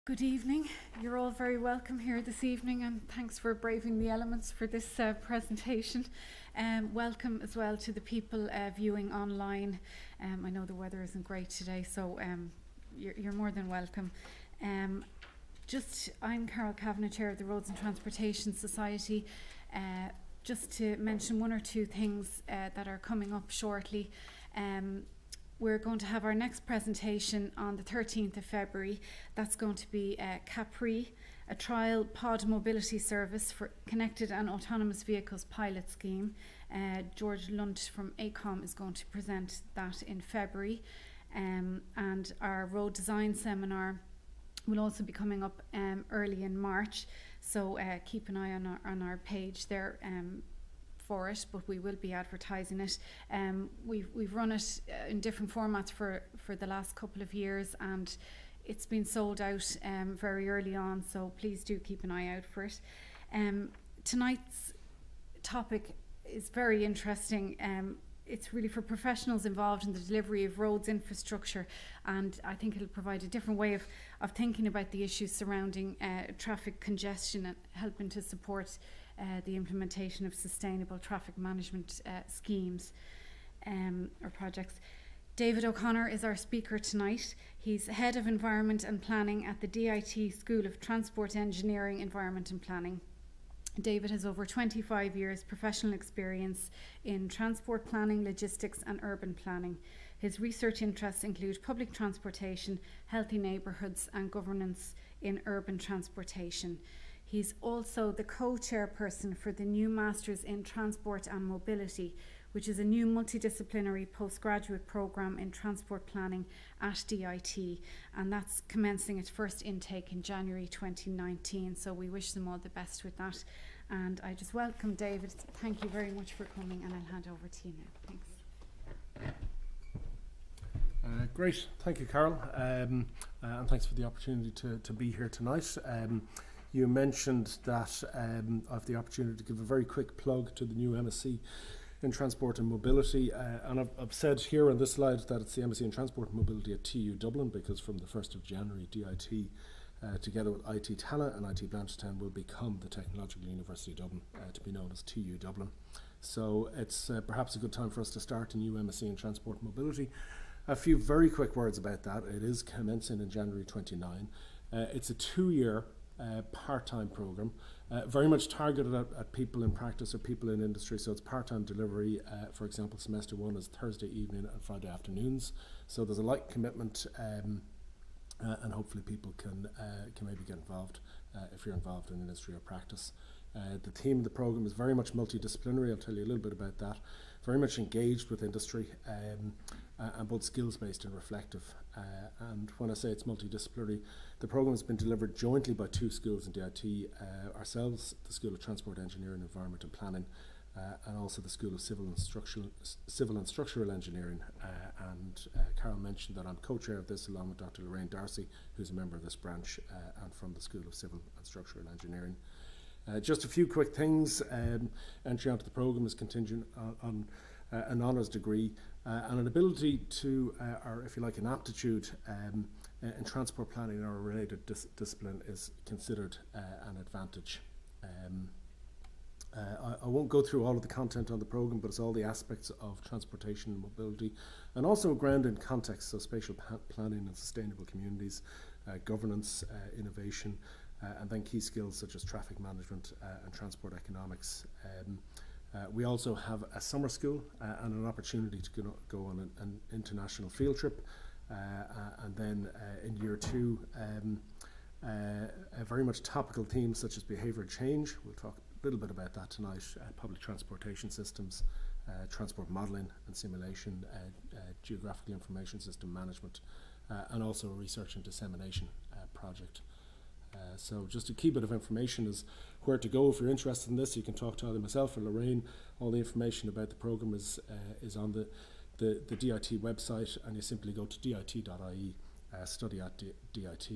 Good evening. You're all very welcome here this evening, and thanks for braving the elements for this presentation. Welcome as well to the people viewing online. I know the weather isn't great today, so you're more than welcome. I'm Carol Kavanagh, Chair of the Roads and Transportation Society. Just to mention one or two things that are coming up shortly. We're going to have our next presentation on the 13th of February. That's going to be Capri, a trial pod mobility service for connected and autonomous vehicles pilot scheme. George Lunt from ACOM is going to present that in February. And our road design seminar will also be coming up early in March. So keep an eye on our page there for it, but we will be advertising it. We've run it in different formats for the last couple of years, and it's been sold out very early on, so please do keep an eye out for it. Tonight's topic is very interesting. It's really for professionals involved in the delivery of roads infrastructure, and I think it'll provide a different way of thinking about the issues surrounding traffic congestion and helping to support the implementation of sustainable traffic management schemes or projects. David O'Connor is our speaker tonight. He's Head of Environment and Planning at the DIT School of Transport Engineering, Environment and Planning. David has over 25 years professional experience in transport planning, logistics and urban planning. His research interests include public transportation, healthy neighbourhoods and governance in urban transportation. He's also the co-chairperson for the new Masters in Transport and Mobility, which is a new multidisciplinary postgraduate programme in transport planning at DIT, and that's commencing its first intake in January 2019, so we wish them all the best with that. And I just welcome David. Thank you very much for coming, and I'll hand over to you now. Thanks. Great, thank you, Carol, and thanks for the opportunity to be here tonight. You mentioned that I have the opportunity to give a very quick plug to the new MSc in Transport and Mobility, and I've said here on this slide that it's the MSc in Transport and Mobility at TU Dublin, because from the 1st of January DIT together with IT Tallaght and IT Blanchetown will become the Technological University of Dublin, to be known as TU Dublin. So it's perhaps a good time for us to start a new MSc in Transport and Mobility. A few very quick words about that. It is commencing in January 29. It's a 2-year part-time programme, very much targeted at people in practice or people in industry, so it's part-time delivery. For example, semester 1 is Thursday evening and Friday afternoons, so there's a light commitment, and hopefully people can maybe get involved if you're involved in industry or practice. The theme of the programme is very much multidisciplinary. I'll tell you a little bit about that. Very much engaged with industry, and both skills-based and reflective. And when I say it's multidisciplinary, the programme has been delivered jointly by 2 schools in DIT, ourselves, the School of Transport Engineering, Environment and Planning, and also the School of Civil and Structural Engineering. And Carol mentioned that I'm co-chair of this along with Dr. Lorraine Darcy, who's a member of this branch and from the School of Civil and Structural Engineering. Just a few quick things. Entry onto the programme is contingent on an honours degree and an ability to, or if you like, an aptitude in transport planning or a related discipline is considered an advantage. I won't go through all of the content on the programme, but it's all the aspects of transportation and mobility, and also ground in context, so spatial planning and sustainable communities, governance, innovation, and then key skills such as traffic management and transport economics. We also have a summer school and an opportunity to go on an international field trip, and then in year 2 a very much topical themes such as behaviour change. We'll talk a little bit about that tonight. Public transportation systems, transport modelling and simulation, geographical information system management, and also a research and dissemination project. So just a key bit of information is where to go if you're interested in this. You can talk to either myself or Lorraine. All the information about the programme is on the DIT website, and you simply go to dit.ie, study at DIT,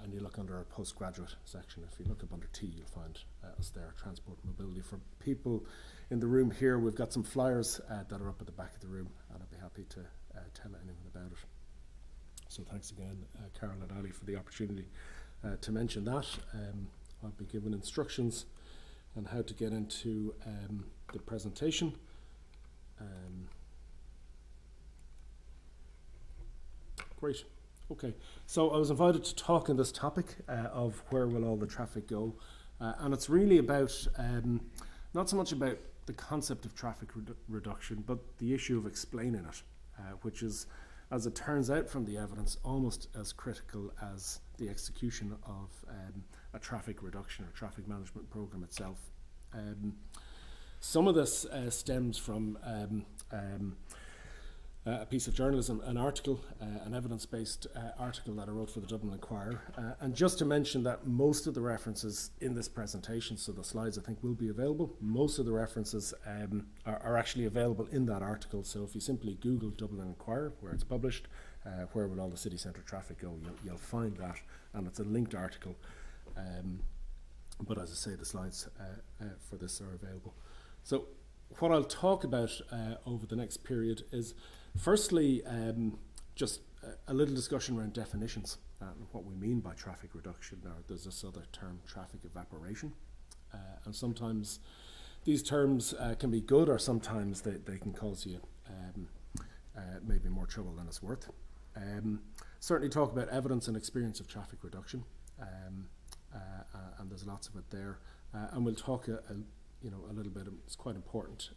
and you look under our postgraduate section. If you look up under T, you'll find us there, Transport and Mobility. For people in the room here, we've got some flyers that are up at the back of the room, and I'd be happy to tell anyone about it. So thanks again, Carol and Ali, for the opportunity to mention that. I'll be given instructions on how to get into the presentation. Great. Okay, so I was invited to talk on this topic of where will all the traffic go, and it's really about not so much about the concept of traffic reduction, but the issue of explaining it, which is, as it turns out from the evidence, almost as critical as the execution of a traffic reduction or traffic management program itself. Some of this stems from a piece of journalism, an article, an evidence-based article that I wrote for the Dublin Inquirer. And just to mention that most of the references in this presentation, so the slides I think will be available, most of the references are actually available in that article. So if you simply Google Dublin Inquirer, where it's published, where will all the city centre traffic go, you'll find that, and it's a linked article. But as I say, the slides for this are available. So what I'll talk about over the next period is, firstly, just a little discussion around definitions and what we mean by traffic reduction. Now, there's this other term, traffic evaporation, and sometimes these terms can be good, or sometimes they can cause you maybe more trouble than it's worth. Certainly talk about evidence and experience of traffic reduction, and there's lots of it there. And we'll talk a little bit, it's quite important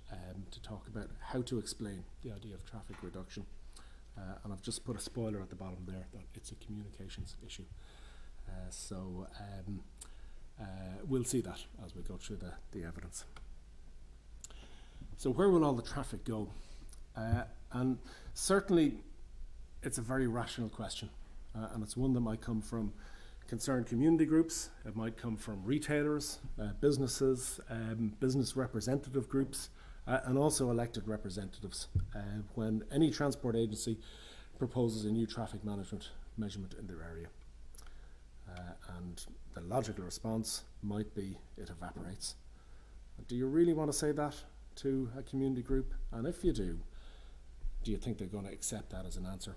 to talk about how to explain the idea of traffic reduction. And I've just put a spoiler at the bottom there that it's a communications issue. So we'll see that as we go through the evidence. So where will all the traffic go? And certainly it's a very rational question, and it's one that might come from concerned community groups, it might come from retailers, businesses, business representative groups, and also elected representatives when any transport agency proposes a new traffic management measurement in their area. And the logical response might be, it evaporates. Do you really want to say that to a community group? And if you do you think they're going to accept that as an answer?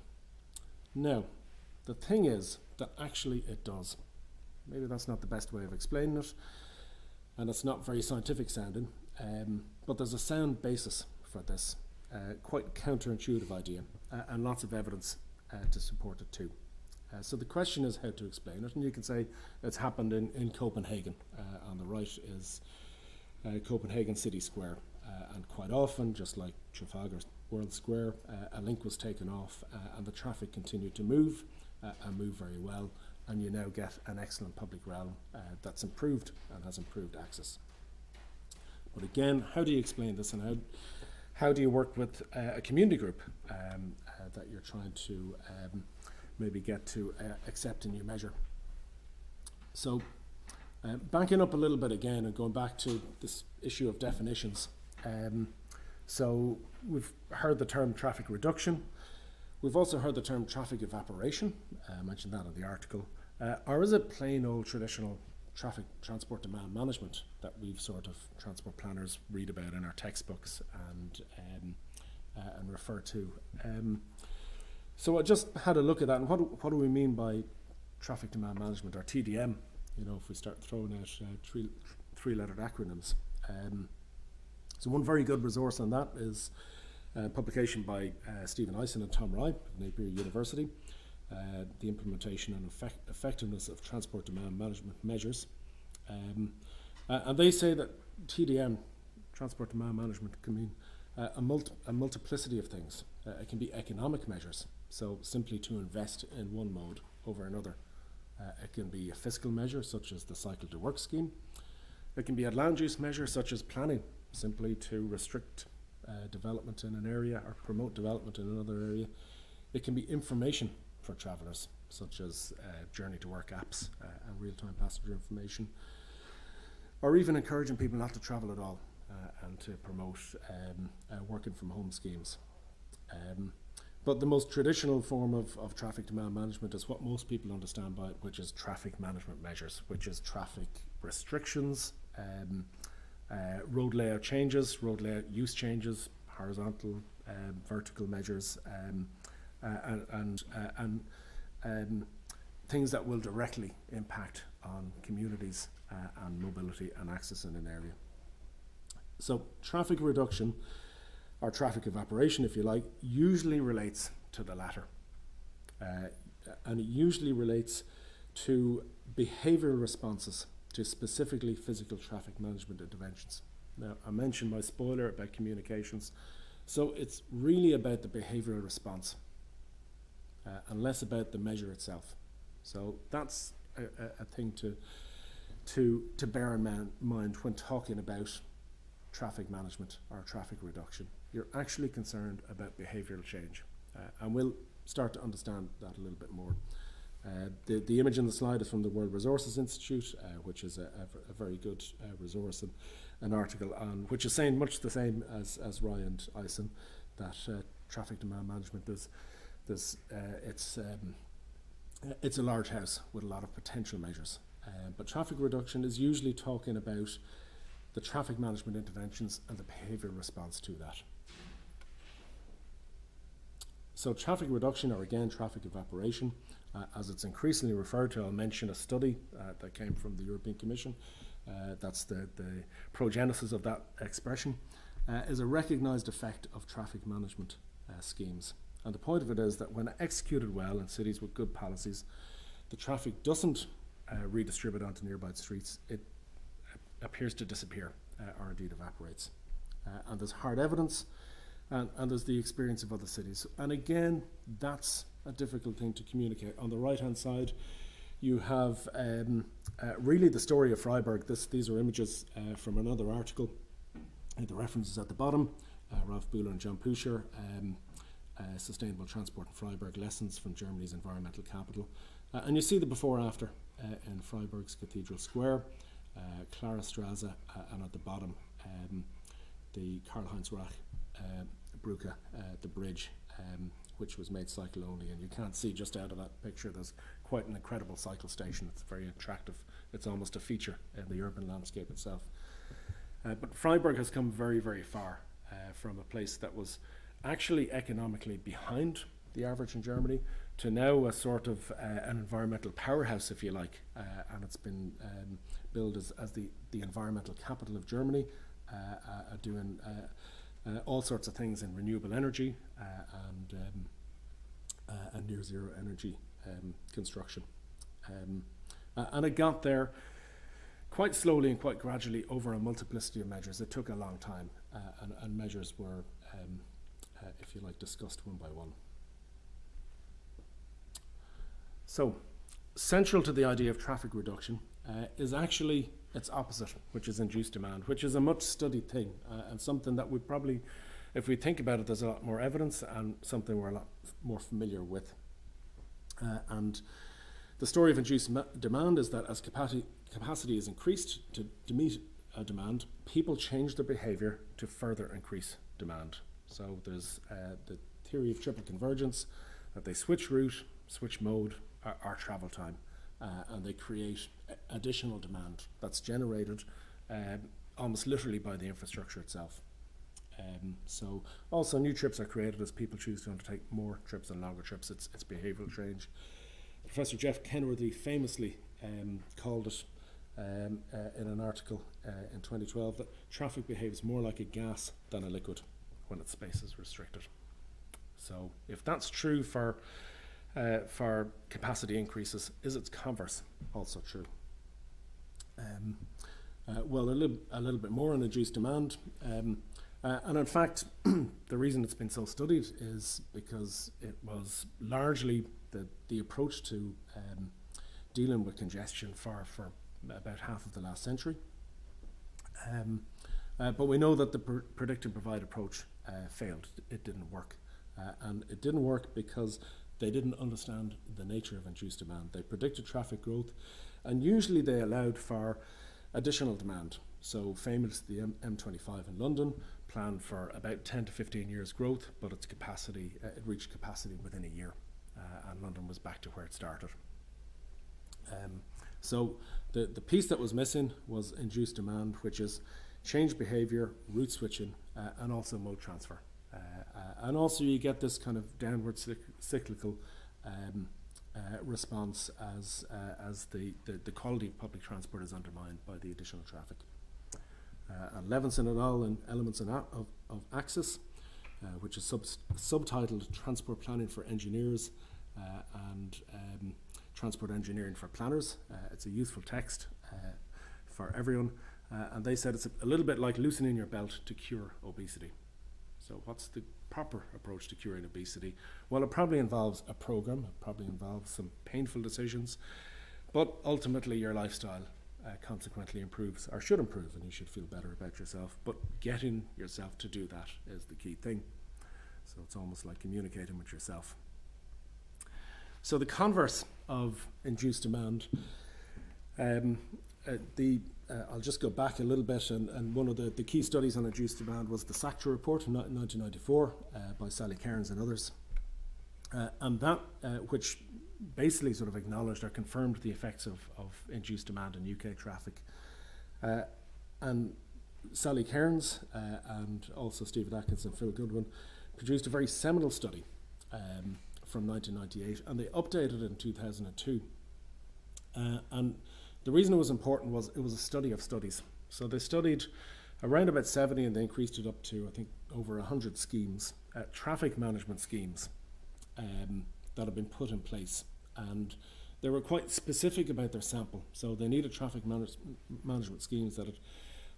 No. The thing is that actually it does. Maybe that's not the best way of explaining it, and it's not very scientific sounding, but there's a sound basis for this, quite counterintuitive idea, and lots of evidence to support it too. So the question is how to explain it, and you can say it's happened in Copenhagen. On the right is Copenhagen City Square, and quite often, just like Trafalgar World Square, a link was taken off and the traffic continued to move and move very well, and you now get an excellent public realm that's improved and has improved access. But again, how do you explain this, and how do you work with a community group that you're trying to maybe get to accept a new measure? So backing up a little bit again and going back to this issue of definitions. So we've heard the term traffic reduction. We've also heard the term traffic evaporation. I mentioned that in the article. Or is it plain old traditional traffic transport demand management that we've sort of transport planners read about in our textbooks and refer to? So I just had a look at that, and what do we mean by traffic demand management, or TDM? You know, if we start throwing out three-lettered acronyms. So one very good resource on that is a publication by Stephen Eisen and Tom Rye of Napier University, the implementation and effectiveness of transport demand management measures. And they say that TDM, transport demand management, can mean a multiplicity of things. It can be economic measures, so simply to invest in one mode over another. It can be a fiscal measure, such as the Cycle to Work scheme. It can be a land use measure, such as planning, simply to restrict development in an area or promote development in another area. It can be information for travellers, such as journey to work apps and real-time passenger information, or even encouraging people not to travel at all and to promote working from home schemes. But the most traditional form of traffic demand management is what most people understand by it, which is traffic management measures, which is traffic restrictions, road layout changes, road layout use changes, horizontal, vertical measures, and things that will directly impact on communities and mobility and access in an area. So traffic reduction, or traffic evaporation if you like, usually relates to the latter. And it usually relates to behavioural responses to specifically physical traffic management interventions. Now, I mentioned my spoiler about communications, so it's really about the behavioural response and less about the measure itself. So that's a thing to bear in mind when talking about traffic management or traffic reduction. You're actually concerned about behavioural change, and we'll start to understand that a little bit more. The image in the slide is from the World Resources Institute, which is a very good resource, and an article on which is saying much the same as Rye and Ison, that traffic demand management it's a large house with a lot of potential measures, but traffic reduction is usually talking about the traffic management interventions and the behavioural response to that. So traffic reduction, or again traffic evaporation, as it's increasingly referred to, I'll mention a study that came from the European Commission, that's the progenesis of that expression, is a recognised effect of traffic management schemes. And the point of it is that when executed well in cities with good policies, the traffic doesn't redistribute onto nearby streets, it appears to disappear or indeed evaporates. And there's hard evidence, and there's the experience of other cities. And again, that's a difficult thing to communicate. On the right hand side, you have really the story of Freiburg. These are images from another article. The references at the bottom, Ralph Buhler and John Pusher, Sustainable Transport in Freiburg, Lessons from Germany's Environmental Capital. And you see the before after in Freiburg's Cathedral Square, Clara Strasse, and at the bottom, the Karl-Heinz Rach Brücke, the bridge, which was made cycle only. And you can't see just out of that picture, there's quite an incredible cycle station. It's very attractive. It's almost a feature in the urban landscape itself. But Freiburg has come very, very far from a place that was actually economically behind the average in Germany to now a sort of an environmental powerhouse, if you like, and it's been billed as the environmental capital of Germany, doing all sorts of things in renewable energy and near zero energy construction. And it got there quite slowly and quite gradually over a multiplicity of measures. It took a long time, and measures were, if you like, discussed one by one. So, central to the idea of traffic reduction is actually its opposite, which is induced demand, which is a much studied thing, and something that we probably, if we think about it, there's a lot more evidence and something we're a lot more familiar with. And the story of induced demand is that as capacity is increased to meet a demand, people change their behaviour to further increase demand. So there's the theory of triple convergence, that they switch route, switch mode, or travel time, and they create additional demand that's generated almost literally by the infrastructure itself. So also new trips are created as people choose to undertake more trips and longer trips. It's behavioural change. Professor Jeff Kenworthy famously called it in an article in 2012 that traffic behaves more like a gas than a liquid when its space is restricted. So if that's true for capacity increases, is its converse also true? Well, a little bit more on induced demand. And in fact, the reason it's been so studied is because it was largely the approach to dealing with congestion for about half of the last century. But we know that the predict and provide approach failed. It didn't work. And it didn't work because they didn't understand the nature of induced demand. They predicted traffic growth, and usually they allowed for additional demand. So famous, the M25 in London planned for about 10 to 15 years growth, but its capacity, it reached capacity within a year, and London was back to where it started. So the piece that was missing was induced demand, which is change behaviour, route switching, and also mode transfer. And also you get this kind of downward cyclical response as the quality of public transport is undermined by the additional traffic. And Levinson et al. In Elements of Access, which is subtitled Transport Planning for Engineers and Transport Engineering for Planners. It's a useful text for everyone. And they said it's a little bit like loosening your belt to cure obesity. So what's the proper approach to curing obesity? Well, it probably involves a program, it probably involves some painful decisions, but ultimately your lifestyle consequently improves, or should improve, and you should feel better about yourself. But getting yourself to do that is the key thing. So it's almost like communicating with yourself. So the converse of induced demand, I'll just go back a little bit, and one of the key studies on induced demand was the SACTA report in 1994 by Sally Cairns and others, and that which basically sort of acknowledged or confirmed the effects of induced demand in UK traffic. And Sally Cairns and also Stephen Atkins and Phil Goodwyn produced a very seminal study from 1998, and they updated it in 2002. And the reason it was important was it was a study of studies. So they studied around about 70, and they increased it up to, I think, over 100 schemes, traffic management schemes that have been put in place. And they were quite specific about their sample. So they needed traffic management schemes that had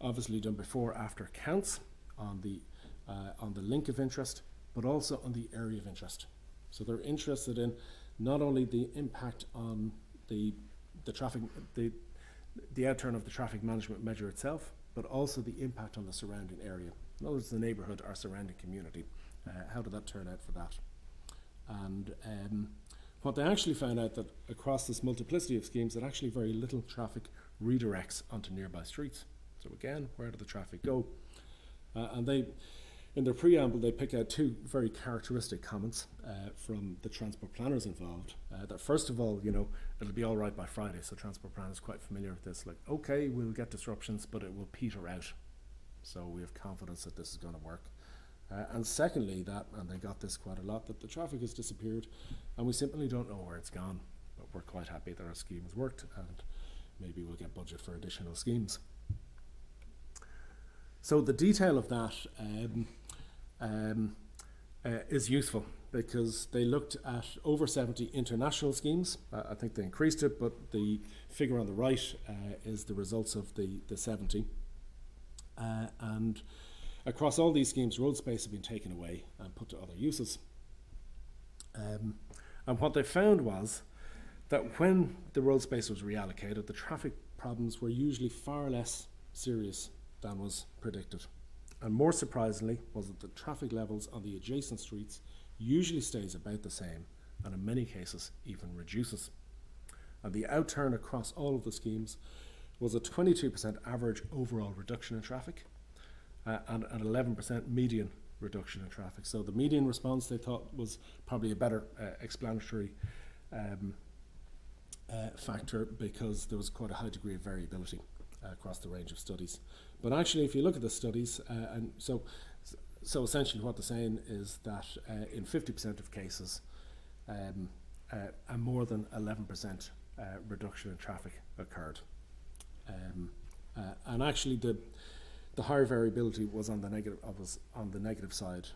obviously done before, after counts on the link of interest, but also on the area of interest. So they're interested in not only the impact on the traffic, the outturn of the traffic management measure itself, but also the impact on the surrounding area. In other words, the neighbourhood or surrounding community. How did that turn out for that? And what they actually found out that across this multiplicity of schemes, that actually very little traffic redirects onto nearby streets. So again, where did the traffic go? And they, in their preamble, they pick out two very characteristic comments from the transport planners involved. That first of all, you know, it'll be all right by Friday. So transport planners are quite familiar with this. Like, okay, we'll get disruptions, but it will peter out. So we have confidence that this is going to work. And secondly, and they got this quite a lot, that the traffic has disappeared and we simply don't know where it's gone. But we're quite happy that our scheme has worked, and maybe we'll get budget for additional schemes. So the detail of that is useful, because they looked at over 70 international schemes. I think they increased it, but the figure on the right is the results of the 70. And across all these schemes, road space has been taken away and put to other uses. And what they found was that when the road space was reallocated, the traffic problems were usually far less serious than was predicted. And more surprisingly was that the traffic levels on the adjacent streets usually stays about the same, and in many cases even reduces. And the outturn across all of the schemes was a 22% average overall reduction in traffic, and an 11% median reduction in traffic. So the median response, they thought, was probably a better explanatory factor, because there was quite a high degree of variability across the range of studies. But actually, if you look at the studies, and so essentially what they're saying is that in 50% of cases, a more than 11% reduction in traffic occurred. And actually, the higher variability was on the negative side,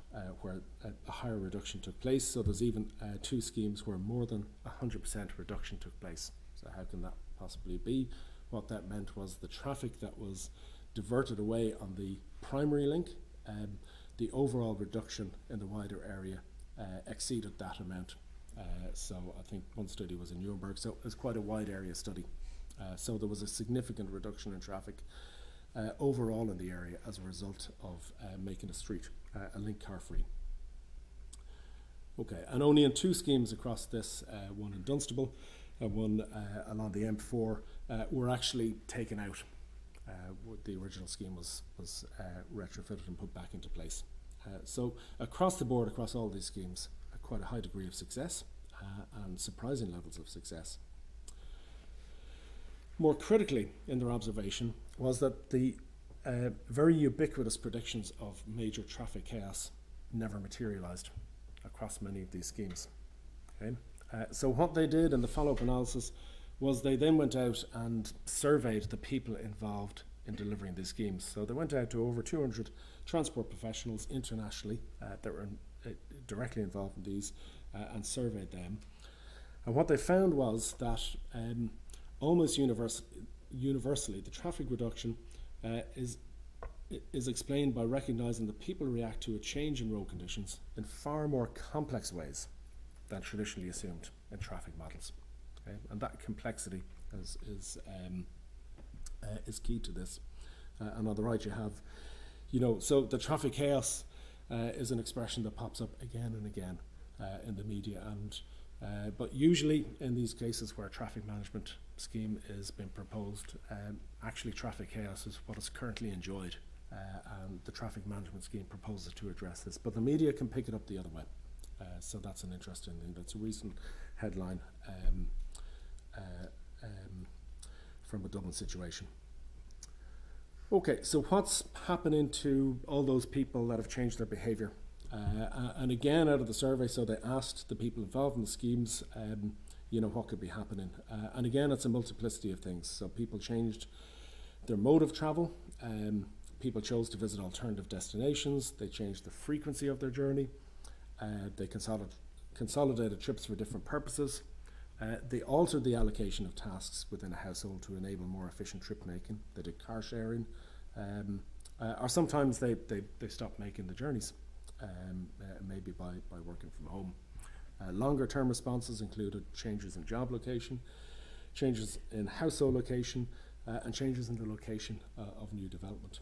where a higher reduction took place. So there's even two schemes where more than 100% reduction took place. So how can that possibly be? What that meant was the traffic that was diverted away on the primary link, the overall reduction in the wider area exceeded that amount. So I think one study was in Nuremberg, so it's quite a wide area study. So there was a significant reduction in traffic overall in the area as a result of making a street a link car free. Okay, and only in two schemes across this, one in Dunstable and one along the M4, were actually taken out. The original scheme was retrofitted and put back into place. So across the board, across all these schemes, quite a high degree of success and surprising levels of success. More critically in their observation was that the very ubiquitous predictions of major traffic chaos never materialised across many of these schemes. Okay? So what they did in the follow-up analysis was they then went out and surveyed the people involved in delivering these schemes. So they went out to over 200 transport professionals internationally that were directly involved in these and surveyed them. And what they found was that almost universally the traffic reduction is explained by recognising that people react to a change in road conditions in far more complex ways than traditionally assumed in traffic models. Okay? And that complexity is key to this. And on the right you have, so the traffic chaos is an expression that pops up again and again in the media, and but usually in these cases where a traffic management scheme is being proposed, actually traffic chaos is what is currently enjoyed, and the traffic management scheme proposes to address this. But the media can pick it up the other way. So that's an interesting thing. That's a recent headline from a Dublin situation. Okay, so what's happening to all those people that have changed their behaviour? And again, out of the survey, so they asked the people involved in the schemes, what could be happening. And again, it's a multiplicity of things. So people changed their mode of travel. People chose to visit alternative destinations. They changed the frequency of their journey. They consolidated trips for different purposes. They altered the allocation of tasks within a household to enable more efficient trip making. They did car sharing, or sometimes they stopped making the journeys, maybe by working from home. Longer term responses included changes in job location, changes in household location, and changes in the location of new development.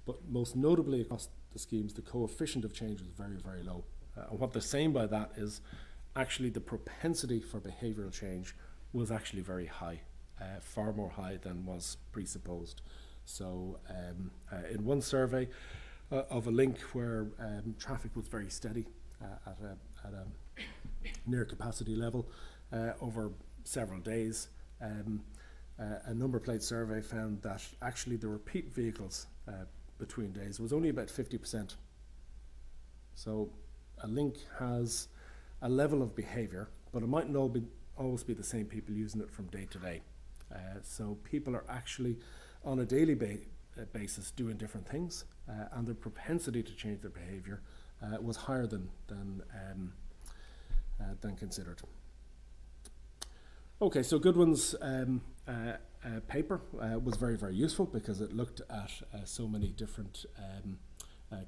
But most notably across the schemes, the coefficient of change was very, very low. And what they're saying by that is actually the propensity for behavioural change was actually very high, far more high than was presupposed. So in one survey of a link where traffic was very steady at a near capacity level over several days, a number plate survey found that actually the repeat vehicles between days was only about 50%. So a link has a level of behaviour, but it mightn't always be the same people using it from day to day. So people are actually on a daily basis doing different things, and their propensity to change their behaviour was higher than considered. Okay, so Goodwyn's paper was very, very useful because it looked at so many different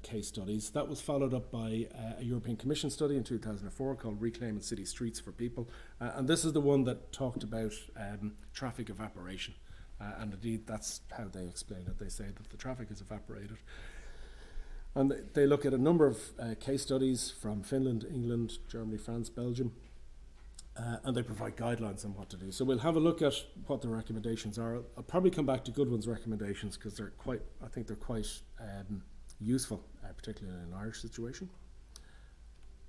case studies. That was followed up by a European Commission study in 2004 called Reclaiming City Streets for People, and this is the one that talked about traffic evaporation, and indeed that's how they explain it. They say that the traffic is evaporated, and they look at a number of case studies from Finland, England, Germany, France, Belgium, and they provide guidelines on what to do. So we'll have a look at what the recommendations are. I'll probably come back to Goodwyn's recommendations because I think they're quite useful, particularly in an Irish situation.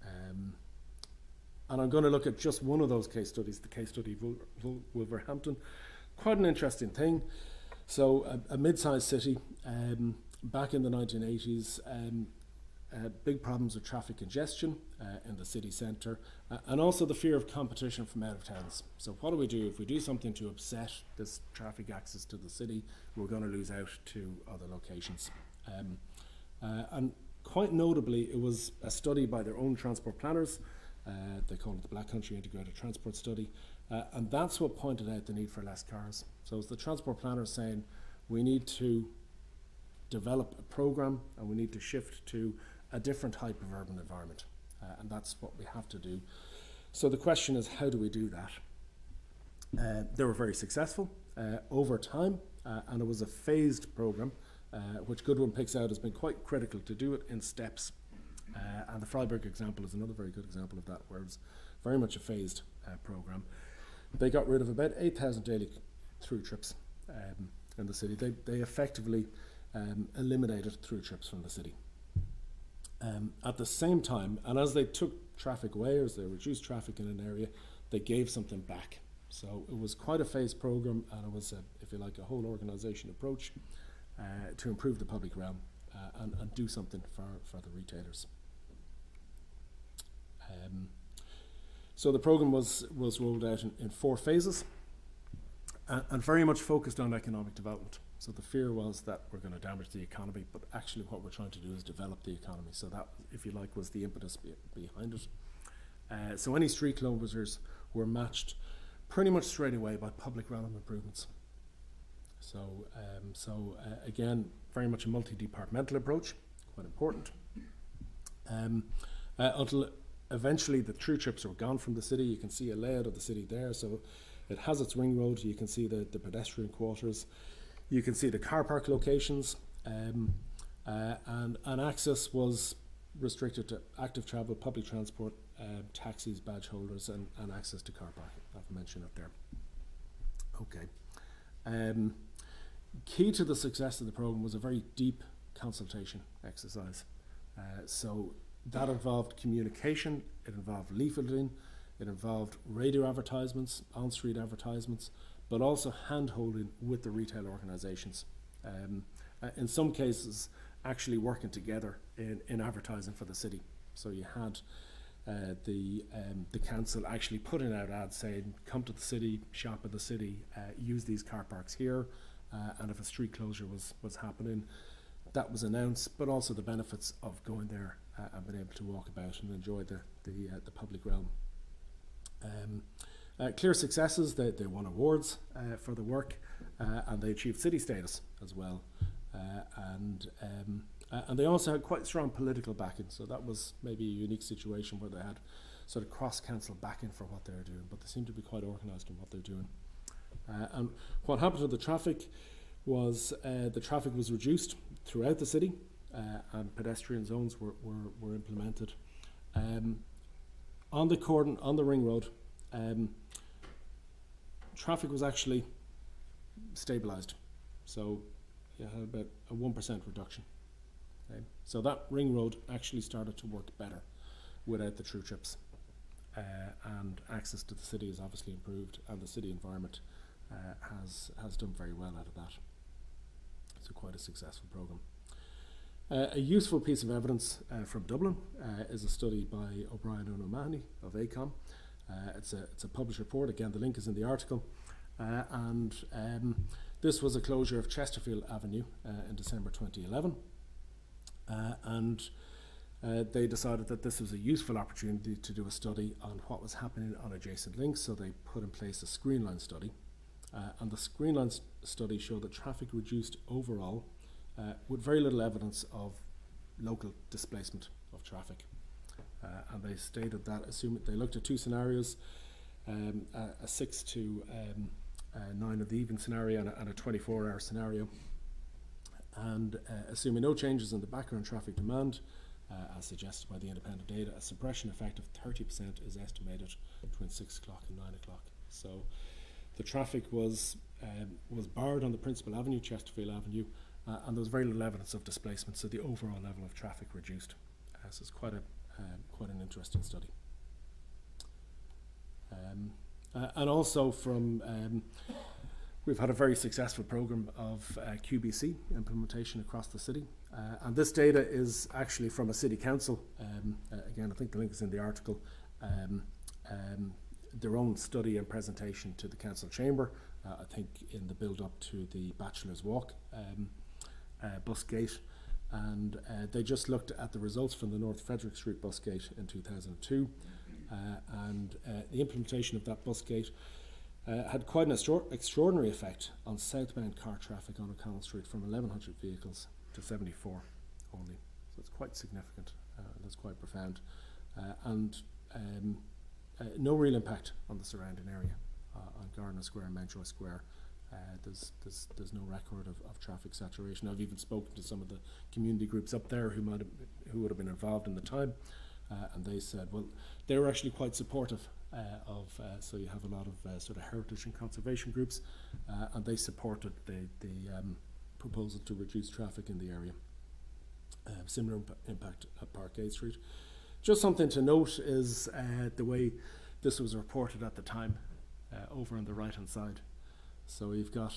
And I'm going to look at just one of those case studies, the case study of Wolverhampton. Quite an interesting thing. So a mid-sized city, back in the 1980s, big problems with traffic congestion in the city centre, and also the fear of competition from out of towns. So what do we do if we do something to upset this traffic access to the city? We're going to lose out to other locations. And quite notably, it was a study by their own transport planners. They call it the Black Country Integrated Transport Study, and that's what pointed out the need for less cars. So it's the transport planners saying we need to develop a programme and we need to shift to a different type of urban environment, and that's what we have to do. So the question is, how do we do that? They were very successful over time, and it was a phased programme, which Goodwyn picks out has been quite critical to do it in steps. And the Freiburg example is another very good example of that, where it's very much a phased programme. They got rid of about 8,000 daily through trips in the city. They effectively eliminated through trips from the city. At the same time, and as they took traffic away, as they reduced traffic in an area, they gave something back. So it was quite a phased programme, and it was, if you like, a whole organisation approach to improve the public realm and do something for the retailers. So the programme was rolled out in 4 phases and very much focused on economic development. So the fear was that we're going to damage the economy, but actually what we're trying to do is develop the economy. So that, if you like, was the impetus behind it. So any street closures were matched pretty much straight away by public realm improvements. So, again, very much a multi-departmental approach, quite important. Until eventually the through trips were gone from the city. You can see a layout of the city there. So it has its ring road. You can see the pedestrian quarters. You can see the car park locations. And access was restricted to active travel, public transport, taxis, badge holders, and access to car parking. I've mentioned it there. Okay. Key to the success of the programme was a very deep consultation exercise. So that involved communication, it involved leafleting, it involved radio advertisements, on-street advertisements, but also hand-holding with the retail organisations. In some cases, actually working together in advertising for the city. So you had the council actually putting out ads saying, come to the city, shop at the city, use these car parks here, and if a street closure was happening, that was announced, but also the benefits of going there and being able to walk about and enjoy the public realm. Clear successes, they won awards for the work, and they achieved city status as well. And they also had quite strong political backing, so that was maybe a unique situation where they had sort of cross-council backing for what they were doing, but they seemed to be quite organised in what they're doing. And what happened to the traffic was the traffic was reduced throughout the city, and pedestrian zones were implemented. On the cordon, on the ring road, traffic was actually stabilised, so you had about a 1% reduction. Okay. So that ring road actually started to work better without the through trips, and access to the city is obviously improved, and the city environment has done very well out of that. So quite a successful programme. A useful piece of evidence from Dublin is a study by O'Brien and O'Mahony of ACOM. It's a published report. Again, the link is in the article. And this was a closure of Chesterfield Avenue in December 2011. And they decided that this was a useful opportunity to do a study on what was happening on adjacent links. So they put in place a screenline study. And the screenline study showed that traffic reduced overall with very little evidence of local displacement of traffic. And they stated that, assuming they looked at 2 scenarios, a 6 to 9 of the evening scenario and a 24-hour scenario. And assuming no changes in the background traffic demand, as suggested by the independent data, a suppression effect of 30% is estimated between 6 o'clock and 9 o'clock. So the traffic was barred on the principal avenue, Chesterfield Avenue, and there was very little evidence of displacement, so the overall level of traffic reduced. So it's quite an interesting study. And also from we've had a very successful programme of QBC implementation across the city, and this data is actually from a city council. Again, I think the link is in the article. Their own study and presentation to the council chamber, I think in the build up to the Bachelor's Walk bus gate, and they just looked at the results from the North Frederick Street bus gate in 2002, and the implementation of that bus gate had quite an extraordinary effect on southbound car traffic on O'Connell Street from 1,100 vehicles to 74 only. So it's quite significant, that's quite profound, and no real impact on the surrounding area, on Gardner Square, Mountjoy Square. There's no record of traffic saturation. I've even spoken to some of the community groups up there who would have been involved in the time, and they said, well, they were actually quite supportive of. So you have a lot of sort of heritage and conservation groups, and they supported the proposal to reduce traffic in the area. Similar impact at Parkgate Street. Just something to note is the way this was reported at the time, over on the right hand side. So you've got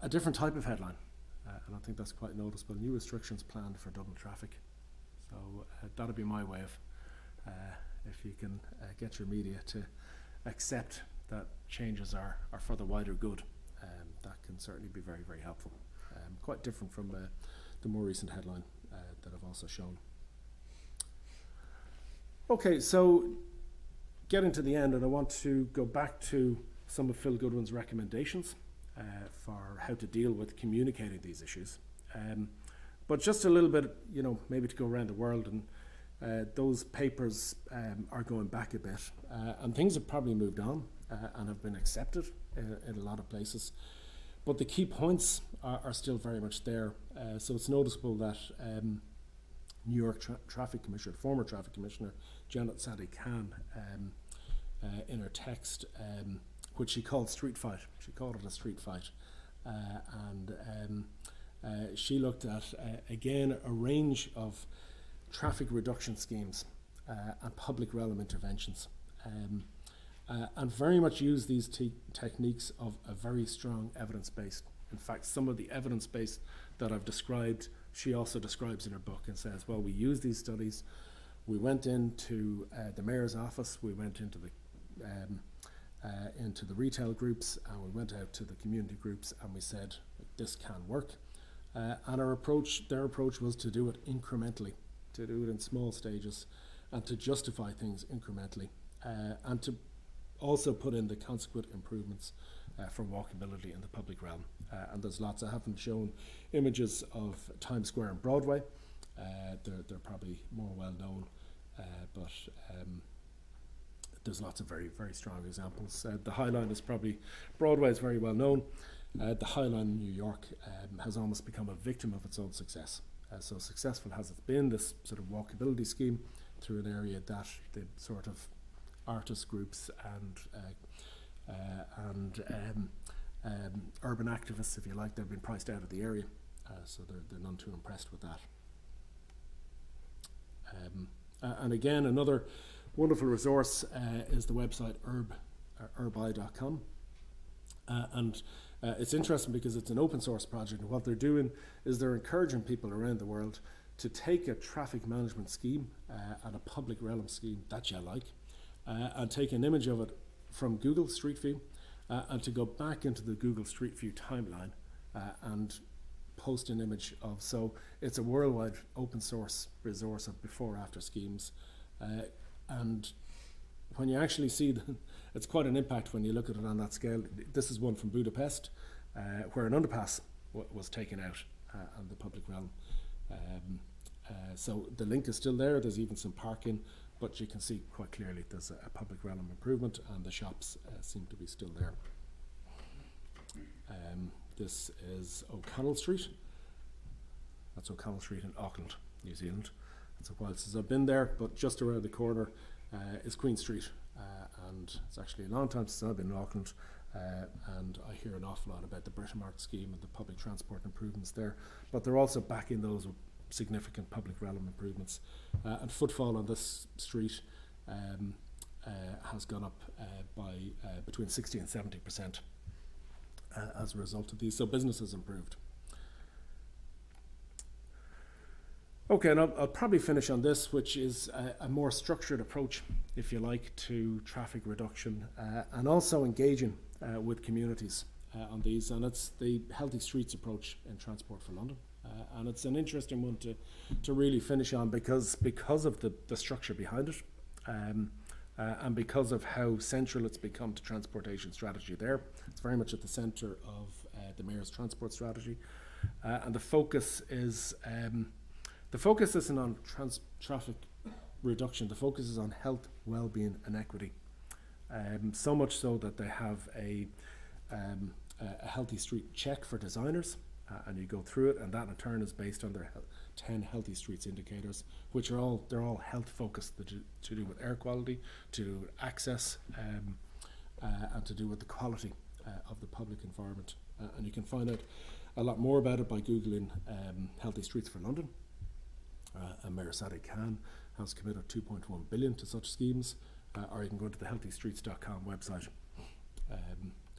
a different type of headline, and I think that's quite noticeable. New restrictions planned for Dublin traffic. So that'll be my way of if you can get your media to accept that changes are for the wider good, that can certainly be very, very helpful. Quite different from the more recent headline that I've also shown. Okay, so getting to the end, and I want to go back to some of Phil Goodwyn's recommendations for how to deal with communicating these issues. But just a little bit, maybe to go around the world, and those papers are going back a bit, and things have probably moved on and have been accepted in a lot of places. But the key points are still very much there. So it's noticeable that New York Traffic Commissioner, former Traffic Commissioner Janet Sadiq-Khan, in her text, which she called street fight. She called it a street fight. She looked at, again, a range of traffic reduction schemes and public realm interventions. And very much used these techniques of a very strong evidence base. In fact, some of the evidence base that I've described, she also describes in her book and says, well, we used these studies. We went into the mayor's office, we went into the retail groups, and we went out to the community groups, and we said, this can work. And their approach was to do it incrementally, to do it in small stages, and to justify things incrementally, and to also put in the consequent improvements for walkability in the public realm. And there's lots. I haven't shown images of Times Square and Broadway. They're probably more well known, but there's lots of very, very strong examples. The High Line is probably, Broadway is very well known. The High Line in New York has almost become a victim of its own success. So successful has it been, this sort of walkability scheme through an area that the sort of artist groups and urban activists, if you like, they've been priced out of the area, so they're none too impressed with that. And again, another wonderful resource is the website Herbi.com, and it's interesting because it's an open source project, and what they're doing is they're encouraging people around the world to take a traffic management scheme and a public realm scheme that you like, and take an image of it from Google Street View and to go back into the Google Street View timeline and post an image of, so it's a worldwide open source resource of before after schemes, and when you actually see them, it's quite an impact when you look at it on that scale. This is one from Budapest where an underpass was taken out on the public realm. So the link is still there, there's even some parking, but you can see quite clearly there's a public realm improvement, and the shops seem to be still there. This is OConnell Street. That's OConnell Street in Auckland, New Zealand. It's a while since I've been there, but just around the corner is Queen Street, and it's actually a long time since I've been in Auckland, and I hear an awful lot about the Britomart scheme and the public transport improvements there, but they're also backing those with significant public realm improvements, and footfall on this street has gone up by between 60 and 70% as a result of these, so business has improved. Okay, and I'll probably finish on this, which is a more structured approach, if you like, to traffic reduction, and also engaging with communities on these, and it's the Healthy Streets approach in Transport for London. And it's an interesting one to really finish on because of the structure behind it, and because of how central it's become to transportation strategy there. It's very much at the centre of the Mayor's transport strategy, and the focus isn't on traffic reduction. The focus is on health, well-being and equity, so much so that they have a Healthy Street check for designers, and you go through it, and that in turn is based on their 10 Healthy Streets indicators, which are all health focused, to do with air quality, to do with access, and to do with the quality of the public environment. And you can find out a lot more about it by googling Healthy Streets for London. And Mayor Sadiq-Khan has committed 2.1 billion to such schemes, or you can go to the healthystreets.com website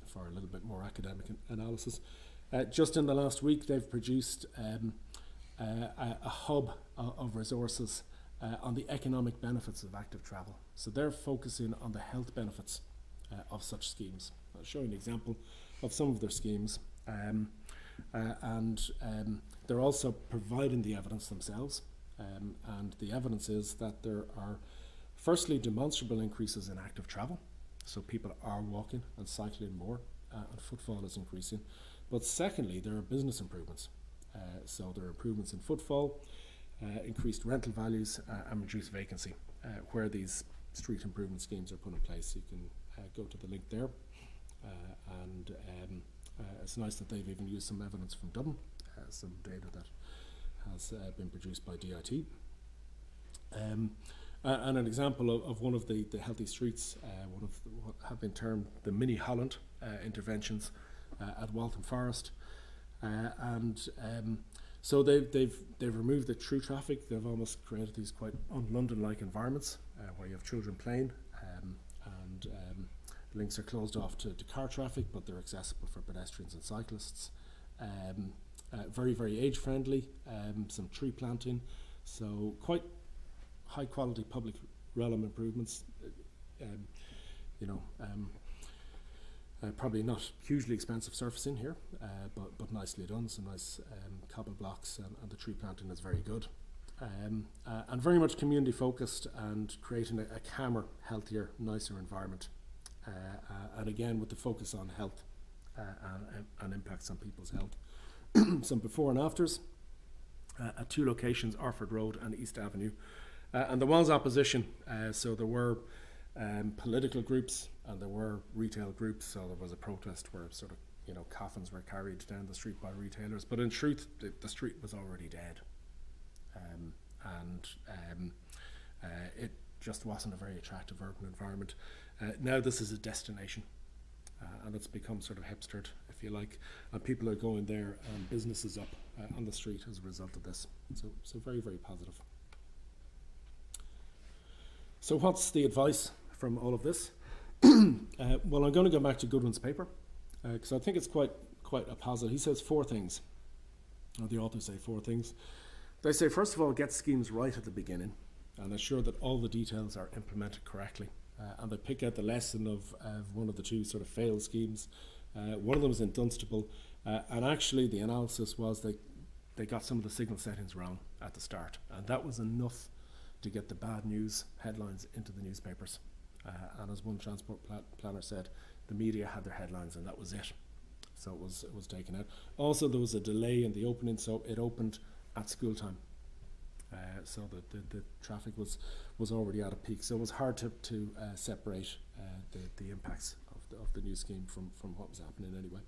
for a little bit more academic analysis. Just in the last week, they've produced a hub of resources on the economic benefits of active travel. So they're focusing on the health benefits of such schemes. I'll show you an example of some of their schemes. They're also providing the evidence themselves. And the evidence is that there are, firstly, demonstrable increases in active travel. So people are walking and cycling more, and footfall is increasing. But secondly, there are business improvements. So there are improvements in footfall, increased rental values, and reduced vacancy, where these street improvement schemes are put in place. You can go to the link there. It's nice that they've even used some evidence from Dublin, some data that has been produced by DRT. And an example of one of the healthy streets, one of what have been termed the mini Holland interventions at Waltham Forest. So they've removed the through traffic. They've almost created these quite un-London-like environments where you have children playing, and links are closed off to car traffic, but they're accessible for pedestrians and cyclists. Very, very age-friendly, some tree planting, so quite high-quality public realm improvements. Probably not hugely expensive surfacing here, but nicely done. Some nice cobble blocks, and the tree planting is very good. And very much community focused and creating a calmer, healthier, nicer environment. And again, with the focus on health and impacts on people's health. Some before and afters at two locations, Orford Road and East Avenue. And there was opposition, so there were political groups and there were retail groups. So there was a protest where sort of, coffins were carried down the street by retailers. But in truth, the street was already dead. It just wasn't a very attractive urban environment. Now this is a destination, and it's become sort of hipstered, if you like, and people are going there, and business is up on the street as a result of this. So very, very positive. So what's the advice from all of this? Well, I'm going to go back to Goodwyn's paper, because I think it's quite a positive. He says 4 things, or the authors say 4 things. They say, first of all, get schemes right at the beginning and ensure that all the details are implemented correctly. And they pick out the lesson of one of the 2 sort of failed schemes. One of them was in Dunstable, and actually the analysis was they got some of the signal settings wrong at the start, and that was enough to get the bad news headlines into the newspapers. And as one transport planner said, the media had their headlines and that was it. So it was taken out. Also, there was a delay in the opening, so it opened at school time. So the traffic was already at a peak. So it was hard to separate the impacts of the new scheme from what was happening anyway.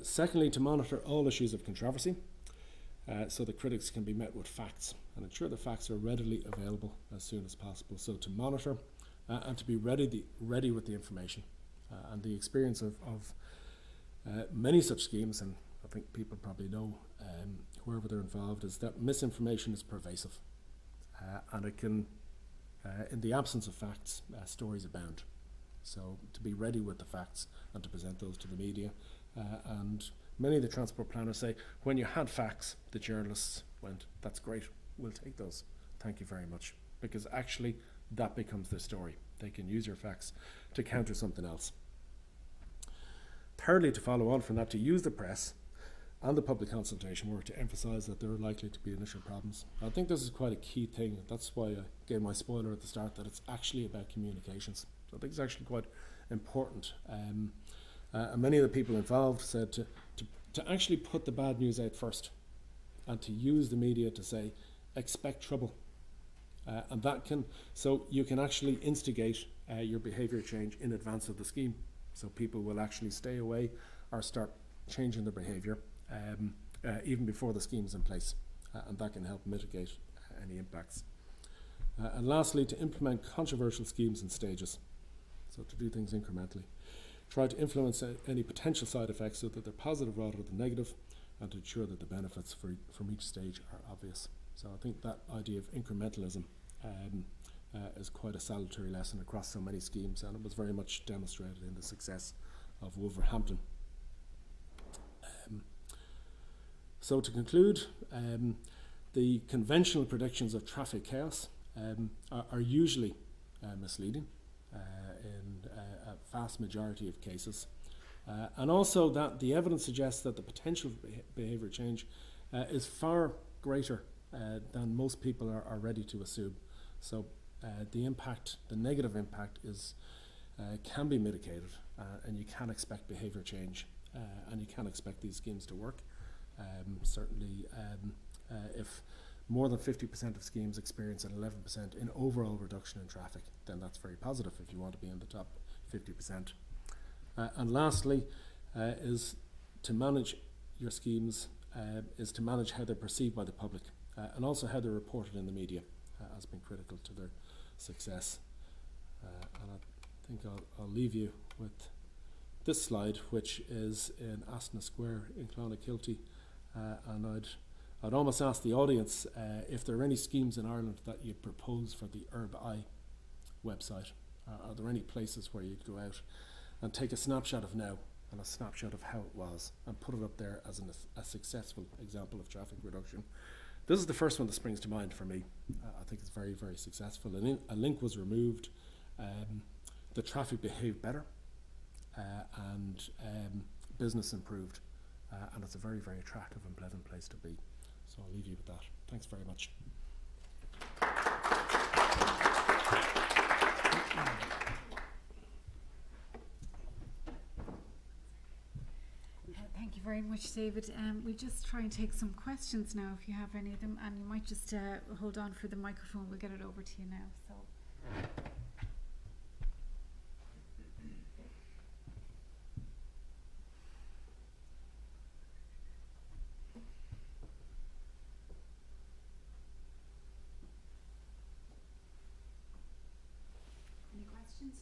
Secondly, to monitor all issues of controversy, so the critics can be met with facts and ensure the facts are readily available as soon as possible. So to monitor and to be ready with the information. And the experience of many such schemes, and I think people probably know wherever they're involved, is that misinformation is pervasive, and it can, in the absence of facts, stories abound. So to be ready with the facts and to present those to the media. And many of the transport planners say, when you had facts, the journalists went, that's great, we'll take those, thank you very much. Because actually that becomes their story. They can use your facts to counter something else. Thirdly, to follow on from that, to use the press and the public consultation work to emphasise that there are likely to be initial problems. I think this is quite a key thing. That's why I gave my spoiler at the start, that it's actually about communications. So I think it's actually quite important. And many of the people involved said to actually put the bad news out first and to use the media to say, expect trouble. And that can, so you can actually instigate your behaviour change in advance of the scheme. So people will actually stay away or start changing their behaviour even before the scheme's in place. And that can help mitigate any impacts. And lastly, to implement controversial schemes in stages. So to do things incrementally. Try to influence any potential side effects so that they're positive rather than negative, and to ensure that the benefits from each stage are obvious. So I think that idea of incrementalism is quite a salutary lesson across so many schemes, and it was very much demonstrated in the success of Wolverhampton. So to conclude, the conventional predictions of traffic chaos are usually misleading in a vast majority of cases. And also that the evidence suggests that the potential for behaviour change is far greater than most people are ready to assume. So the negative impact can be mitigated, and you can expect behaviour change, and you can expect these schemes to work. Certainly, if more than 50% of schemes experience an 11% in overall reduction in traffic, then that's very positive if you want to be in the top 50%. And lastly, is to manage your schemes, is to manage how they're perceived by the public, and also how they're reported in the media has been critical to their success. And I think I'll leave you with this slide, which is in Asna Square in Clonakilty, and I'd almost ask the audience if there are any schemes in Ireland that you propose for the Herbi website. Are there any places where you'd go out and take a snapshot of now and a snapshot of how it was and put it up there as a successful example of traffic reduction? This is the first one that springs to mind for me. I think it's very, very successful. A link was removed, the traffic behaved better, and business improved. And it's a very, very attractive and pleasant place to be. So I'll leave you with that. Thanks very much. Thank you very much, David. We'll just try and take some questions now if you have any of them, and you might just hold on for the microphone. We'll get it over to you now. So. Any questions?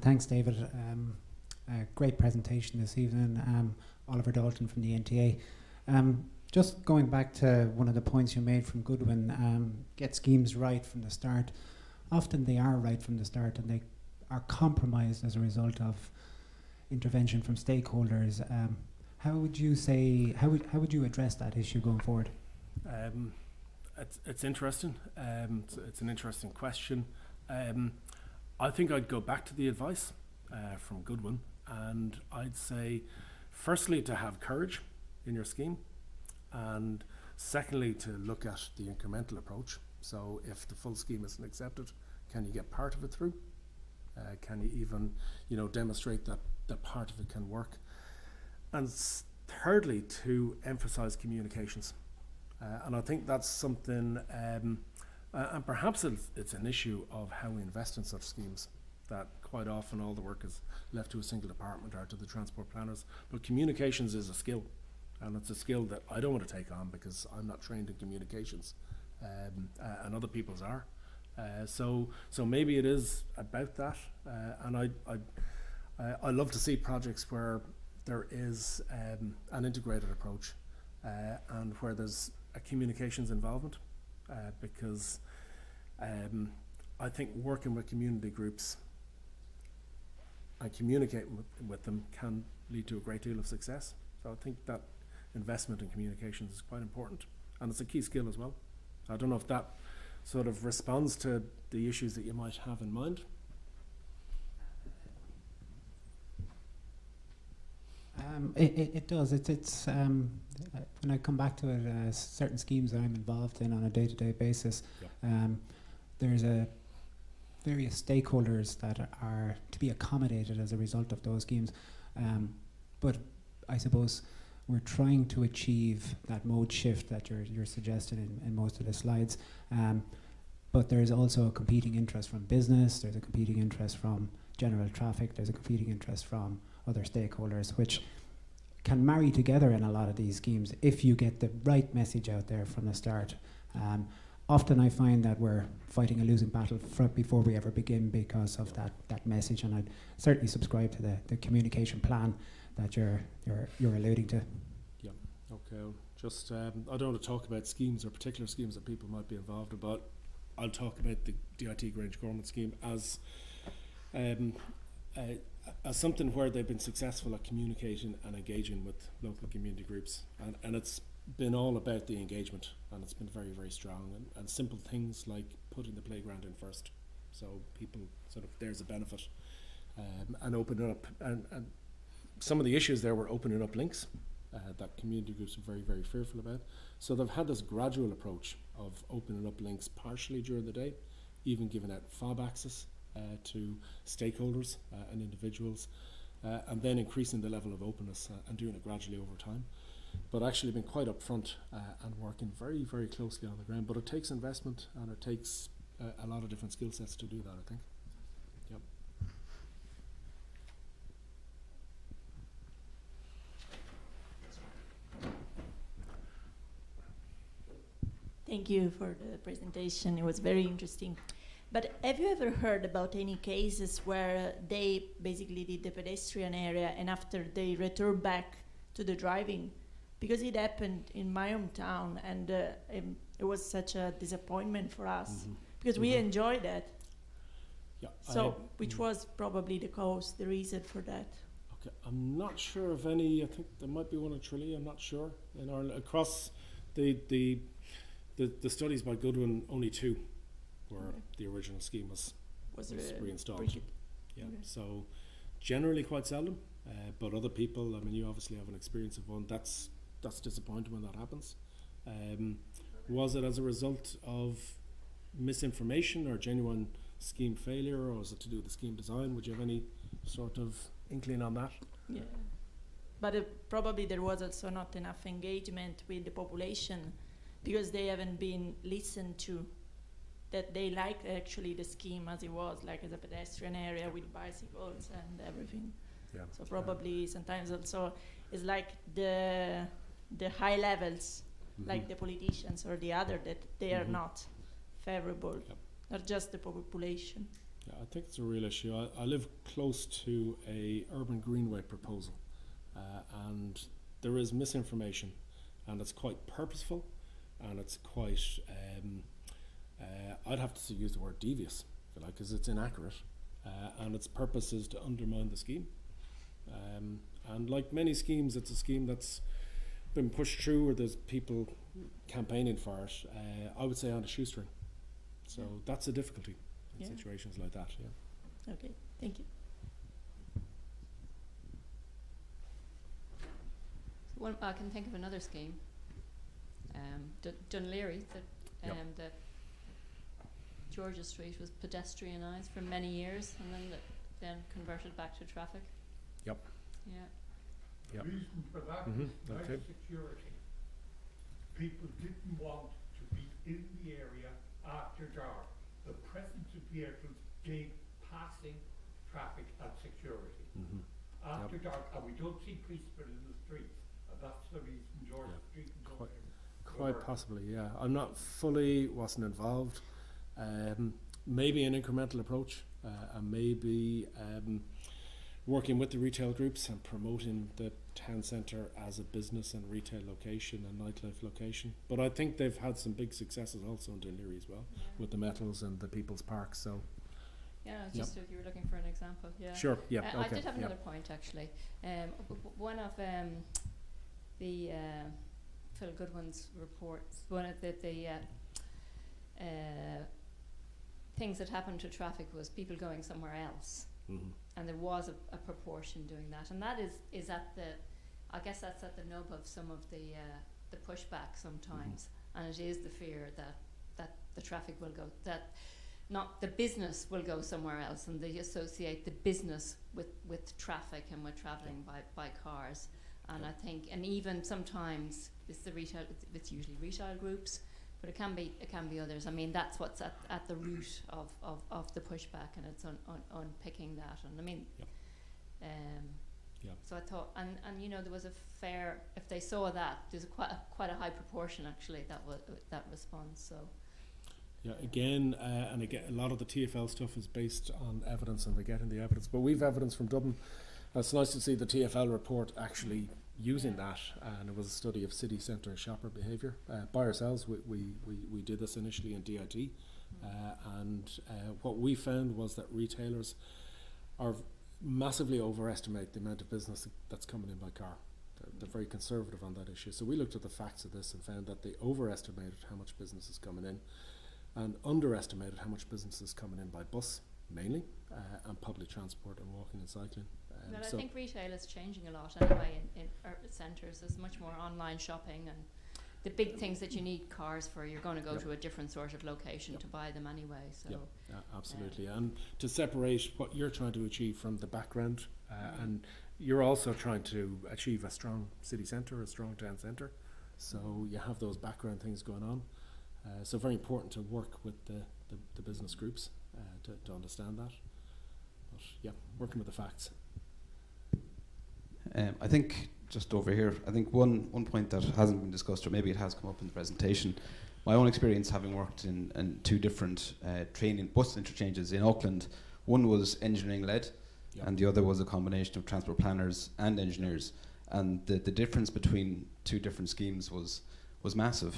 Thanks, David. Great presentation this evening. Oliver Dalton from the NTA. Just going back to one of the points you made from Goodwyn, get schemes right from the start. Often they are right from the start and they are compromised as a result of intervention from stakeholders. How would you say, how would you address that issue going forward? It's interesting. It's an interesting question. I think I'd go back to the advice from Goodwyn, and I'd say, firstly, to have courage in your scheme, and secondly, to look at the incremental approach. So if the full scheme isn't accepted, can you get part of it through? Can you even, demonstrate that part of it can work? And thirdly, to emphasize communications. And I think that's something, and perhaps it's an issue of how we invest in such schemes, that quite often all the work is left to a single department or to the transport planners. But communications is a skill, and it's a skill that I don't want to take on because I'm not trained in communications, and other people's are. So maybe it is about that, and I love to see projects where there is an integrated approach, and where there's a communications involvement, because I think working with community groups and communicating with them can lead to a great deal of success. So I think that investment in communications is quite important, and it's a key skill as well. I don't know if that sort of responds to the issues that you might have in mind. It does. It's when I come back to it, certain schemes that I'm involved in on a day-to-day basis, there's various stakeholders that are to be accommodated as a result of those schemes. But I suppose we're trying to achieve that mode shift that you're suggesting in most of the slides. But there's also a competing interest from business, there's a competing interest from general traffic, there's a competing interest from other stakeholders, which can marry together in a lot of these schemes if you get the right message out there from the start. Often I find that we're fighting a losing battle before we ever begin because of that message, and I'd certainly subscribe to the communication plan that you're alluding to. Yeah, okay, I'll Just I don't want to talk about schemes or particular schemes that people might be involved in, but I'll talk about the DRT Grange Gorman scheme as something where they've been successful at communicating and engaging with local community groups, and it's been all about the engagement, and it's been very, very strong, and simple things like putting the playground in first, so people sort of, there's a benefit, and opening up, and some of the issues there were opening up links that community groups are very, very fearful about. So they've had this gradual approach of opening up links partially during the day, even giving out fob access to stakeholders and individuals, and then increasing the level of openness and doing it gradually over time. But actually been quite upfront and working very, very closely on the ground. But it takes investment, and it takes a lot of different skill sets to do that, I think. Yep. Thank you for the presentation. It was very interesting. But have you ever heard about any cases where they basically did the pedestrian area and after they returned back to the driving? Because it happened in my hometown, and it was such a disappointment for us because we enjoyed that. Yeah. So, which was probably the reason for that. Okay, I'm not sure of any. I think there might be one in Tralee. I'm not sure. In Ireland, across the studies by Goodwyn, only 2 where the original scheme was reinstalled. Yeah. Okay. So generally quite seldom, but other people. I mean, you obviously have an experience of one. That's disappointing when that happens. Was it as a result of misinformation or genuine scheme failure, or was it to do with the scheme design? Would you have any sort of inkling on that? Yeah. But probably there was also not enough engagement with the population because they haven't been listened to, that they like actually the scheme as it was, like as a pedestrian area with bicycles and everything. Yeah. So probably sometimes also it's like the high levels, like the politicians or the other, that they are not favorable, not just the population. Yeah, I think it's a real issue. I live close to a urban greenway proposal, and there is misinformation, and it's quite purposeful, and it's quite I'd have to use the word devious, if you like, because it's inaccurate, and its purpose is to undermine the scheme. And like many schemes, it's a scheme that's been pushed through, or there's people campaigning for it, I would say on a shoestring. So that's a difficulty in situations like that. Yeah. Okay, thank you. Well, I can think of another scheme, Dunleary, that Georgia Street was pedestrianised for many years and then converted back to traffic. Yep. Yeah. Yep. The reason for that is night security. People didn't want to be in the area after dark. The presence of vehicles gave passing traffic and security. After dark, and we don't see policemen in the streets, and that's the reason Georgia Street and Quite possibly, yeah. I'm not wasn't involved. Maybe an incremental approach, and maybe working with the retail groups and promoting the town centre as a business and retail location and nightlife location. But I think they've had some big successes also in Dunleary as well, with the metals and the People's Park. So Yeah, it's just if you were looking for an example. Yeah. sure, yeah, I okay. did have another point actually. One of the Phil Goodwin's reports, one of the things that happened to traffic was people going somewhere else. And there was a proportion doing that, and that is at the, I guess that's at the nub of some of the pushback sometimes, and it is the fear that the traffic will go, that not the business will go somewhere else, and they associate the business with traffic and with travelling by cars, and I think, and even sometimes it's the retail, it's usually retail groups, but it can be others. I mean, that's what's at the root of the pushback, and it's on picking that. And I mean, so I thought, and you know, there was a fair, if they saw that, there's quite a high proportion actually that response. So yeah, again, and again, a lot of the TfL stuff is based on evidence, and they're getting the evidence. But we've evidence from Dublin. It's nice to see the TfL report actually using that, and it was a study of city centre shopper behaviour. By ourselves, we did this initially in DRT, and what we found was that retailers are massively overestimate the amount of business that's coming in by car. They're very conservative on that issue. So we looked at the facts of this and found that they overestimated how much business is coming in and underestimated how much business is coming in by bus, mainly, and public transport and walking and cycling. Well, I think retail is changing a lot anyway in urban centres. There's much more online shopping, and the big things that you need cars for, you're going to go to a different sort of location to buy them anyway. So absolutely. And to separate what you're trying to achieve from the background, and you're also trying to achieve a strong city centre, a strong town centre. So you have those background things going on. So very important to work with the business groups to understand that. But yeah, working with the facts. I think just over here, I think one point that hasn't been discussed, or maybe it has come up in the presentation, my own experience having worked in two different training bus interchanges in Auckland, one was engineering led, and the other was a combination of transport planners and engineers, and the difference between two different schemes was massive.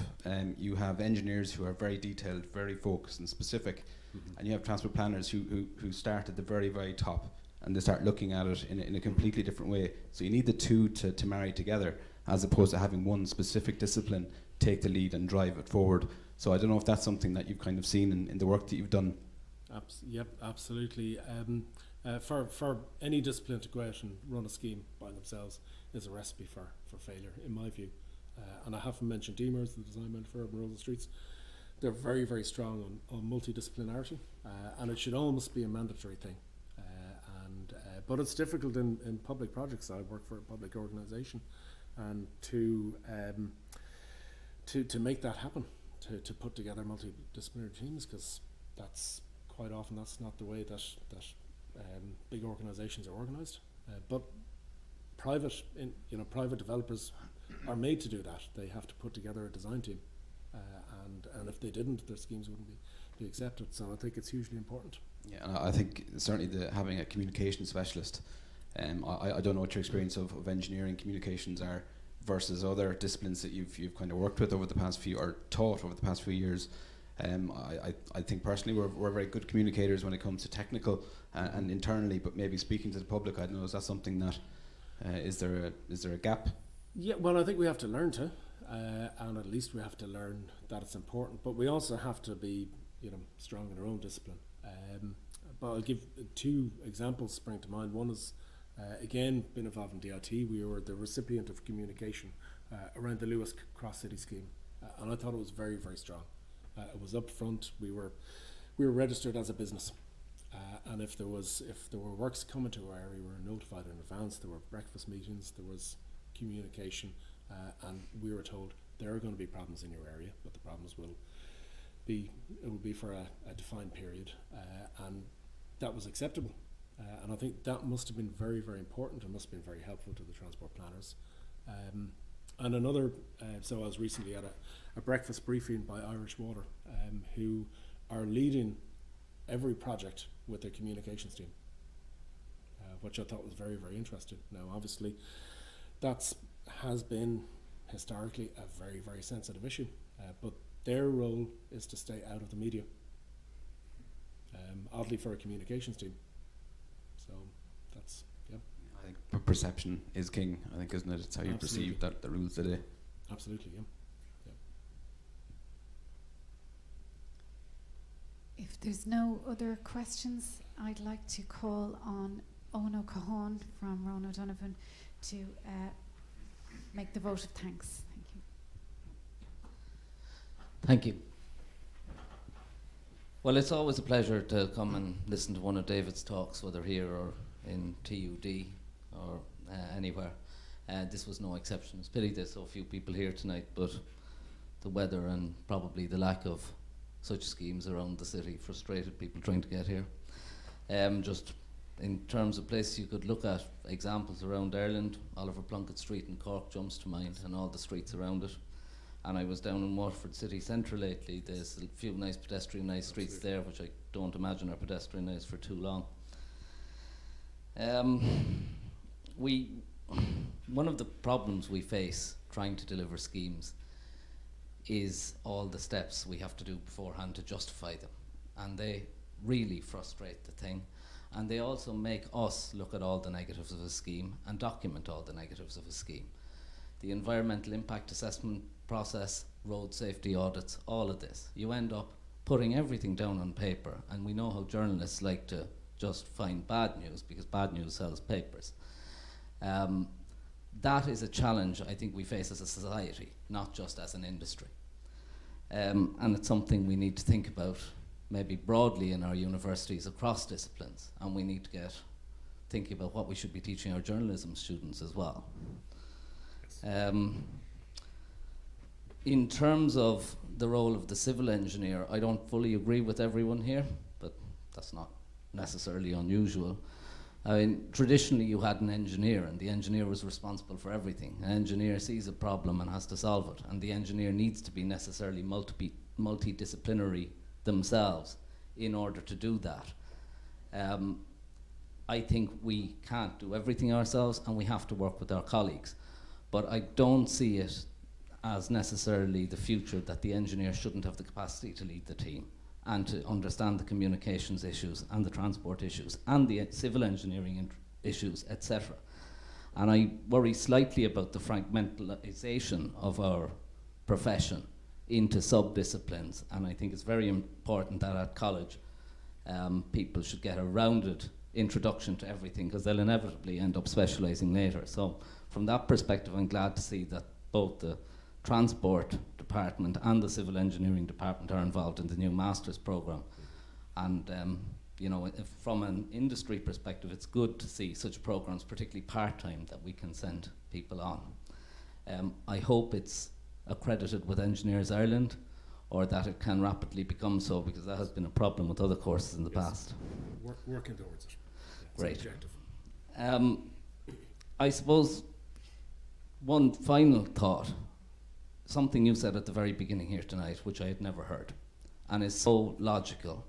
You have engineers who are very detailed, very focused and specific, and you have transport planners who start at the very, very top, and they start looking at it in a completely different way. So you need the two to marry together, as opposed to having one specific discipline take the lead and drive it forward. So I don't know if that's something that you've kind of seen in the work that you've done. Yep, absolutely. For any discipline to go out and run a scheme by themselves is a recipe for failure, in my view. And I haven't mentioned DMERS, the design man for urban roads and streets. They're very, very strong on multidisciplinarity, and it should almost be a mandatory thing. But it's difficult in public projects. I work for a public organisation, and to make that happen, to put together multidisciplinary teams, because that's quite often that's not the way that big organisations are organised. But private developers are made to do that. They have to put together a design team, and if they didn't, their schemes wouldn't be accepted. So I think it's hugely important. Yeah, and I think certainly having a communication specialist. I don't know what your experience of engineering communications are versus other disciplines that you've kind of worked with over the past few, or taught over the past few years. I think personally we're very good communicators when it comes to technical and internally, but maybe speaking to the public, I don't know, is that something that is there a gap? Yeah, well, I think we have to learn to, and at least we have to learn that it's important. But we also have to be, strong in our own discipline. But I'll give two examples spring to mind. One is, again, been involved in DRT. We were the recipient of communication around the Lewis Cross City scheme, and I thought it was very, very strong. It was up front. We were registered as a business, and if there were works coming to our area, we were notified in advance. There were breakfast meetings. There was communication, and we were told there are going to be problems in your area, but the problems will be for a defined period, and that was acceptable. And I think that must have been very, very important, and must have been very helpful to the transport planners. And another, so I was recently at a breakfast briefing by Irish Water, who are leading every project with their communications team, which I thought was very, very interesting. Now, obviously, has been historically a very, very sensitive issue, but their role is to stay out of the media, oddly for a communications team. So that's, yeah. I think perception is king, I think, isn't it? It's how you perceive that rules the day. Absolutely, yeah. If there's no other questions, I'd like to call on Ono Cahan from Rona Donovan to make the vote of thanks. Thank you. Thank you. Well, it's always a pleasure to come and listen to one of David's talks, whether here or in TUD or anywhere. This was no exception. It's a pity there's so few people here tonight, but the weather and probably the lack of such schemes around the city frustrated people trying to get here. Just in terms of places you could look at, examples around Ireland, Oliver Plunkett Street in Cork jumps to mind, and all the streets around it. And I was down in Waterford city centre lately. There's a few nice pedestrianised streets there, which I don't imagine are pedestrianised for too long. one of the problems we face trying to deliver schemes is all the steps we have to do beforehand to justify them. And they really frustrate the thing. And they also make us look at all the negatives of a scheme and document all the negatives of a scheme. The environmental impact assessment process, road safety audits, all of this. You end up putting everything down on paper, and we know how journalists like to just find bad news because bad news sells papers. That is a challenge I think we face as a society, not just as an industry. And it's something we need to think about maybe broadly in our universities across disciplines, and we need to get thinking about what we should be teaching our journalism students as well. In terms of the role of the civil engineer, I don't fully agree with everyone here, but that's not necessarily unusual. I mean, traditionally you had an engineer, and the engineer was responsible for everything. An engineer sees a problem and has to solve it, and the engineer needs to be necessarily multidisciplinary themselves in order to do that. I think we can't do everything ourselves, and we have to work with our colleagues. But I don't see it as necessarily the future that the engineer shouldn't have the capacity to lead the team and to understand the communications issues and the transport issues and the civil engineering issues, etc. And I worry slightly about the fragmentalization of our profession into sub-disciplines, and I think it's very important that at college people should get a rounded introduction to everything, because they'll inevitably end up specialising later. So from that perspective, I'm glad to see that both the transport department and the civil engineering department are involved in the new master's programme. And you know, from an industry perspective, it's good to see such programmes, particularly part-time, that we can send people on. I hope it's accredited with Engineers Ireland, or that it can rapidly become so, because that has been a problem with other courses in the past. Working towards it. Great. Objective. I suppose one final thought, something you said at the very beginning here tonight, which I had never heard, and is so logical.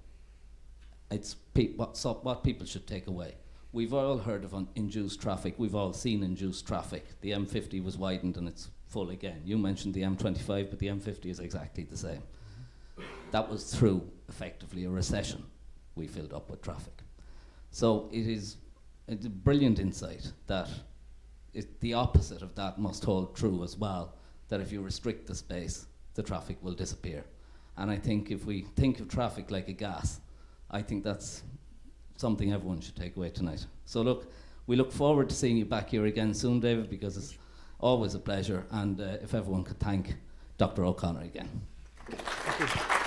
It's what people should take away. We've all heard of induced traffic. We've all seen induced traffic. The M50 was widened and it's full again. You mentioned the M25, but the M50 is exactly the same. That was through, effectively, a recession. We filled up with traffic. So it's a brilliant insight that the opposite of that must hold true as well, that if you restrict the space, the traffic will disappear. And I think if we think of traffic like a gas, I think that's something everyone should take away tonight. So look, we look forward to seeing you back here again soon, David, because it's always a pleasure. And if everyone could thank Dr. O'Connor again. Thank you.